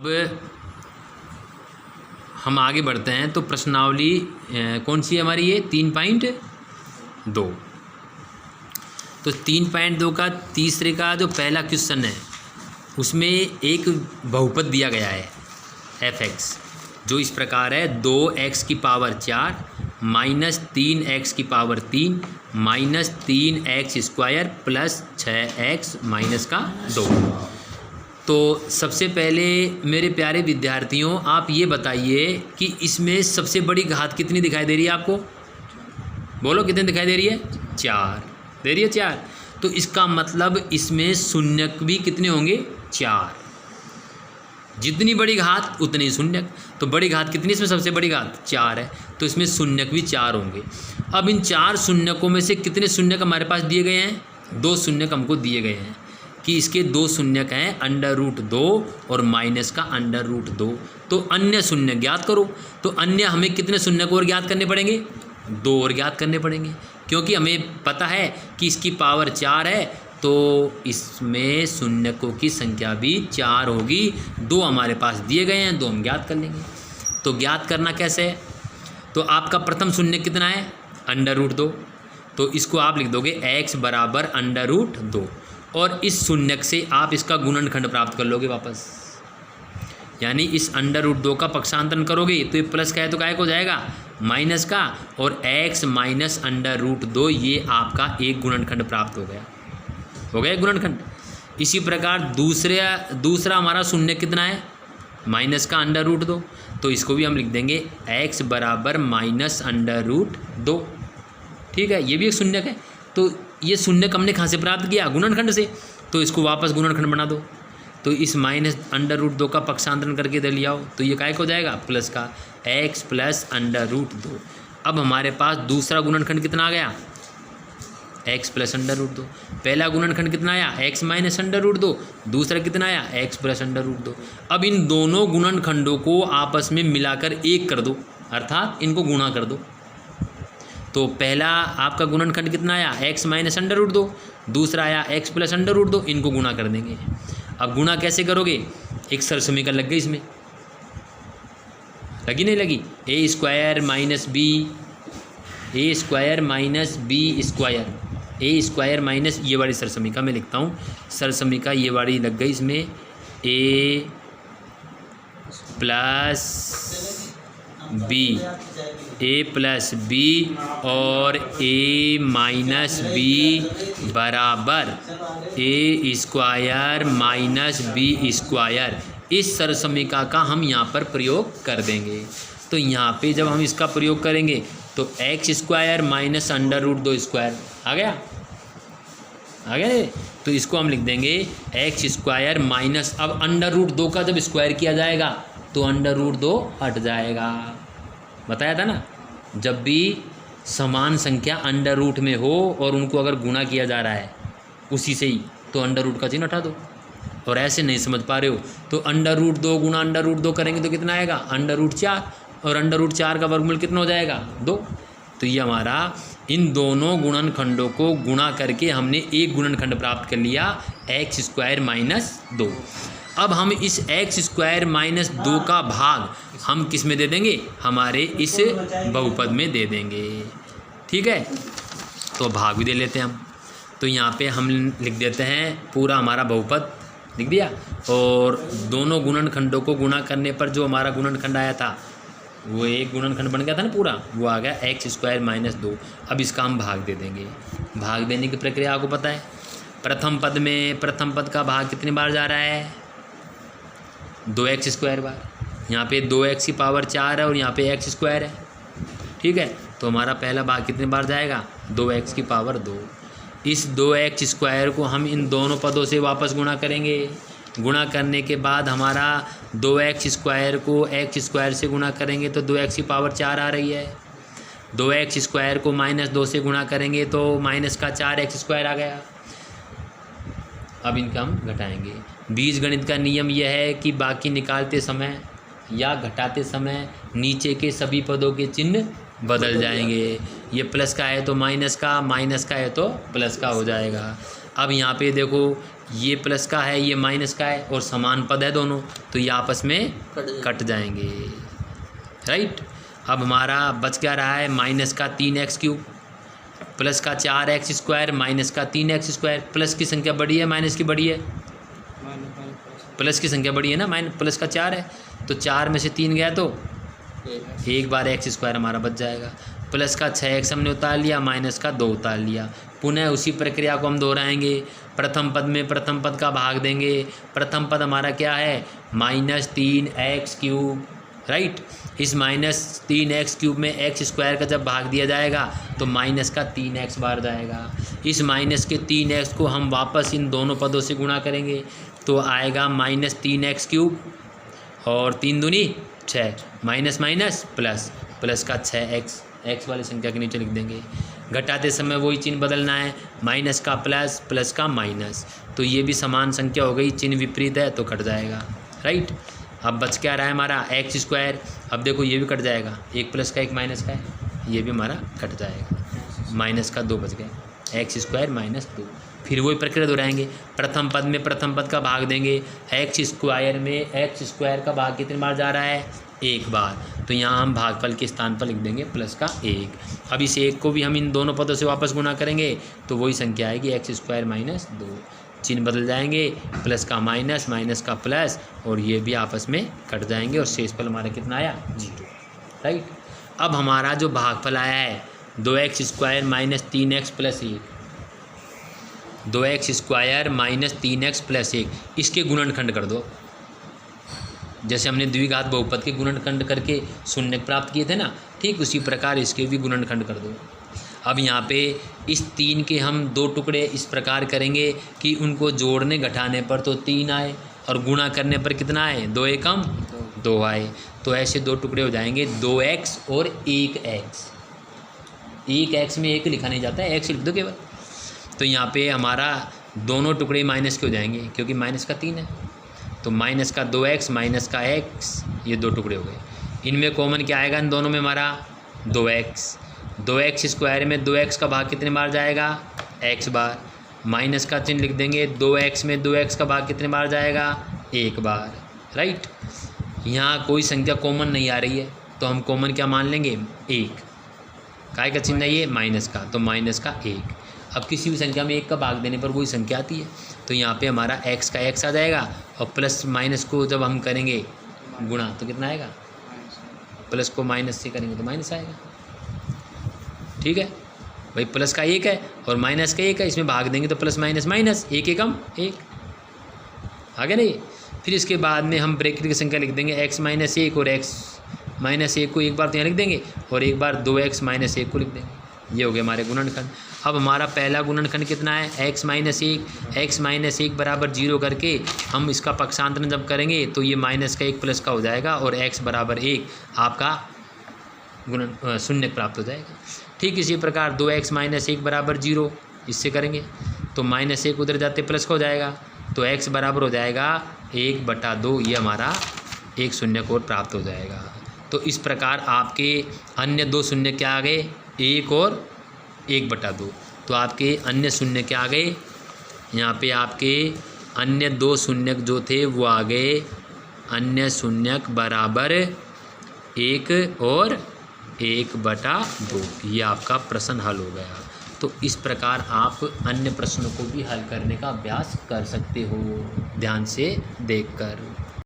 अब हम आगे बढ़ते हैं। तो प्रश्नावली कौन सी है हमारी? ये 3.2। तो 3.2 का तीसरे का जो पहला क्वेश्चन है उसमें एक बहुपद दिया गया है f(x), जो इस प्रकार है 2x की पावर 4 माइनस 3x की power 3 minus 3x square plus 6x minus का 2। तो सबसे पहले मेरे प्यारे विद्यार्थियों, आप ये बताइए कि इसमें सबसे बड़ी घात कितनी दिखाई दे रही है आपको? बोलो कितनी दिखाई दे रही है? 4 दे रही है, 4। तो इसका मतलब इसमें शून्यक भी कितने होंगे? 4। जितनी बड़ी घात उतनी शून्यक। तो बड़ी घात कितनी इसमें? सबसे बड़ी घात 4 है, तो इसमें शून्यक भी 4 होंगे। अब इन 4 शून्यकों में से कितने शून्यक हमारे पास दिए गए हैं? 2 शून्यक हमको दिए गए हैं कि इसके 2 शून्यक हैं √2 और माइनस का √2। तो अन्य शून्य ज्ञात करो। तो अन्य हमें कितने शून्यक और ज्ञात करने पड़ेंगे? 2 और ज्ञात करने पड़ेंगे, क्योंकि हमें पता है कि इसकी पावर 4 है, तो इसमें शून्यकों की संख्या भी 4 होगी। 2 हमारे पास दिए गए हैं, 2 हम ज्ञात कर लेंगे। तो ज्ञात करना कैसे है? तो आपका प्रथम शून्य कितना है? √2। तो इसको आप लिख दोगे x बराबर √2, और इस शून्यक से आप इसका गुणनखंड प्राप्त कर लोगे वापस। यानी इस √2 का पक्षांतरण करोगे तो ये प्लस का है तो काय को जाएगा? माइनस का, और x माइनस √2 ये आपका एक गुणनखंड प्राप्त हो गया गुणनखंड। इसी प्रकार दूसरा हमारा शून्य कितना है? माइनस का √2। तो इसको भी हम लिख देंगे x बराबर माइनस √2। ठीक है, ये भी एक शून्यक है। तो ये शून्यक हमने कहाँ से प्राप्त किया? गुणनखंड से। तो इसको वापस गुणनखंड बना दो। तो इस माइनस √2 का पक्षांतरण करके इधर ले आओ, तो ये काय को जाएगा? प्लस का x प्लस √2। अब हमारे पास दूसरा गुणनखंड कितना आ गया? x plus √2। पहला गुणनखंड कितना आया? x minus √2। दूसरा कितना आया? x plus √2। अब इन दोनों गुणनखंडों को आपस में मिलाकर एक कर दो, अर्थात इनको गुणा कर दो। तो पहला आपका गुणनखंड कितना आया? x minus √2। दूसरा आया x प्लस √2। इनको गुणा कर देंगे। अब गुणा कैसे करोगे? एक सरसमीकरण लग गई इसमें, लगी नहीं लगी? a स्क्वायर माइनस ये वाली सरसमीका मैं लिखता हूँ। सरसमीका ये वाली लग गई इसमें, a प्लस बी और a माइनस बी बराबर a square minus B square. इस सरसमीका का हम यहाँ पर प्रयोग कर देंगे। तो यहाँ पे जब हम इसका प्रयोग करेंगे तो x स्क्वायर माइनस √2 स्क्वायर आ गया। तो इसको हम लिख देंगे x स्क्वायर माइनस, अब √2 का जब स्क्वायर किया जाएगा तो √2 हट जाएगा। बताया था ना, जब भी समान संख्या √ में हो और उनको अगर गुणा किया जा रहा है उसी से ही, तो √ का चिन्ह हटा दो। और ऐसे नहीं समझ पा रहे हो तो √2 गुणा √2 करेंगे तो कितना आएगा? √4, और √4 का वर्गमूल कितना हो जाएगा? 2। तो ये हमारा इन दोनों गुणनखंडों को गुणा करके हमने एक गुणनखंड प्राप्त कर लिया, x स्क्वायर माइनस 2। अब हम इस x स्क्वायर माइनस 2 का भाग हम किस में दे देंगे? हमारे इस बहुपद में दे देंगे। ठीक है, तो भाग भी दे लेते हैं हम। तो यहाँ पे हम लिख देते हैं पूरा हमारा बहुपद लिख दिया, और दोनों गुणनखंडों को गुणा करने पर जो हमारा गुणनखंड आया था वो एक गुणनखंड बन गया था ना पूरा, वो आ गया x स्क्वायर माइनस 2। अब इसका हम भाग दे देंगे। भाग देने की प्रक्रिया आपको पता है। प्रथम पद का भाग कितनी बार जा रहा है? 2x square bar. यहाँ पे 2x की पावर 4 है और यहाँ पे x स्क्वायर है। ठीक है, तो हमारा पहला भाग कितनी बार जाएगा? 2x की पावर 2। इस 2x स्क्वायर को हम इन दोनों पदों से वापस गुणा करेंगे। गुणा करने के बाद हमारा 2x स्क्वायर को x स्क्वायर से गुणा करेंगे तो 2x की पावर 4 आ रही है। 2x स्क्वायर को -2 से गुणा करेंगे तो माइनस का 4x स्क्वायर आ गया। अब इनका हम घटाएंगे। बीजगणित का नियम यह है कि बाकी निकालते समय या घटाते समय नीचे के सभी पदों के चिन्ह बदल जाएंगे। ये प्लस का है तो माइनस का है तो प्लस का हो जाएगा। अब यहाँ पे देखो ये प्लस का है ये माइनस का है और समान पद है दोनों, तो ये आपस में कट जाएंगे, राइट। अब हमारा बच क्या रहा है, माइनस का 3x³ प्लस का 4x² माइनस का 3x²। प्लस की संख्या बड़ी है माइनस की बड़ी है, प्लस की संख्या बड़ी है ना, प्लस का 4 है, तो 4 में से 3 गया तो एक बार x² हमारा बच जाएगा। प्लस का 6x हमने उतार लिया, माइनस का 2 उतार लिया। पुनः उसी प्रक्रिया को हम दोहराएंगे, प्रथम पद में प्रथम पद का भाग देंगे। प्रथम पद हमारा क्या है, -3x³, राइट। इस -3x³ में x² का जब भाग दिया जाएगा तो माइनस का 3x बार जाएगा। इस माइनस के 3x को हम वापस इन दोनों पदों से गुणा करेंगे तो आएगा -3x³ और 3 दूनी 6, माइनस माइनस प्लस, प्लस का 6x, x वाली संख्या के नीचे लिख देंगे। घटाते समय वही चिन्ह बदलना है, माइनस का प्लस, प्लस का माइनस, तो ये भी समान संख्या हो गई, चिन्ह विपरीत है तो कट जाएगा, राइट। अब बच क्या रहा है हमारा x²। अब देखो ये भी कट जाएगा, एक प्लस का एक माइनस का है, ये भी हमारा कट जाएगा, माइनस का 2 बच गया, x² - 2। फिर वही प्रक्रिया दोहराएंगे, प्रथम पद में प्रथम पद का भाग देंगे। x² में x² का भाग कितने बार जा रहा है, 1 बार, तो यहाँ हम भागफल के स्थान पर लिख देंगे प्लस का 1। अब इस 1 को भी हम इन दोनों पदों से वापस गुणा करेंगे तो वही संख्या आएगी x² - 2, चिन्ह बदल जाएंगे, प्लस का माइनस, माइनस का प्लस, और ये भी आपस में कट जाएंगे और शेषफल हमारा कितना आया, 0, राइट। अब हमारा जो भागफल आया है 2x² - 3x + 1, 2x² - 3x + 1, इसके गुणनखंड कर दो। जैसे हमने द्विघात बहुपद के गुणनखंड करके शून्य प्राप्त किए थे ना, ठीक उसी प्रकार इसके भी गुणनखंड कर दो। अब यहाँ पे इस 3 के हम 2 टुकड़े इस प्रकार करेंगे कि उनको जोड़ने घटाने पर तो 3 आए और गुणा करने पर कितना आए, 2 एकम 2 आए, तो ऐसे 2 टुकड़े हो जाएंगे 2x और 1x। 1x में 1 लिखा नहीं जाता है, x लिख दो केवल। तो यहाँ पे हमारा दोनों टुकड़े माइनस के हो जाएंगे क्योंकि माइनस का 3 है, तो माइनस का 2x माइनस का x, ये 2 टुकड़े हो गए। इनमें कॉमन क्या आएगा, इन दोनों में हमारा 2x। 2x² में 2x का भाग कितने बार जाएगा, x बार, माइनस का चिन्ह लिख देंगे। 2x में 2x का भाग कितने बार जाएगा, 1 बार, राइट। यहाँ कोई संख्या कॉमन नहीं आ रही है तो हम कॉमन क्या मान लेंगे, 1। काय का चिन्ह है ये, माइनस का, तो माइनस का 1। अब किसी भी संख्या में 1 का भाग देने पर वही संख्या आती है, तो यहाँ पे हमारा x का x आ जाएगा और प्लस माइनस को जब हम करेंगे गुणा तो कितना आएगा, प्लस को माइनस से करेंगे तो माइनस आएगा, ठीक है भाई। प्लस का 1 है और माइनस का 1 है, इसमें भाग देंगे तो प्लस माइनस माइनस, 1 एकम 1, आगे नहीं। फिर इसके बाद में हम ब्रैकेट की संख्या लिख देंगे x - 1 और x - 1 को एक बार तो यहाँ लिख देंगे और एक बार 2x - 1 को लिख देंगे। ये हो गया हमारे गुणनखंड। अब हमारा पहला गुणनखंड कितना है, x - 1 बराबर 0 करके हम इसका पक्षांतरण जब करेंगे तो ये माइनस का 1 प्लस का हो जाएगा और x बराबर 1 आपका शून्य प्राप्त हो जाएगा। ठीक इसी प्रकार 2x - 1 बराबर 0, इससे करेंगे तो -1 उधर जाते प्लस का हो जाएगा, तो x बराबर हो जाएगा 1/2, ये हमारा एक शून्य को प्राप्त हो जाएगा। तो इस प्रकार आपके अन्य 2 शून्य क्या आ गए, 1 और 1/2। तो आपके अन्य शून्य क्या आ गए, यहाँ पे आपके अन्य 2 शून्यक जो थे वो आ गए, अन्य शून्यक बराबर 1 और 1/2। ये आपका प्रश्न हल हो गया। तो इस प्रकार आप अन्य प्रश्नों को भी हल करने का अभ्यास कर सकते हो ध्यान से देखकर।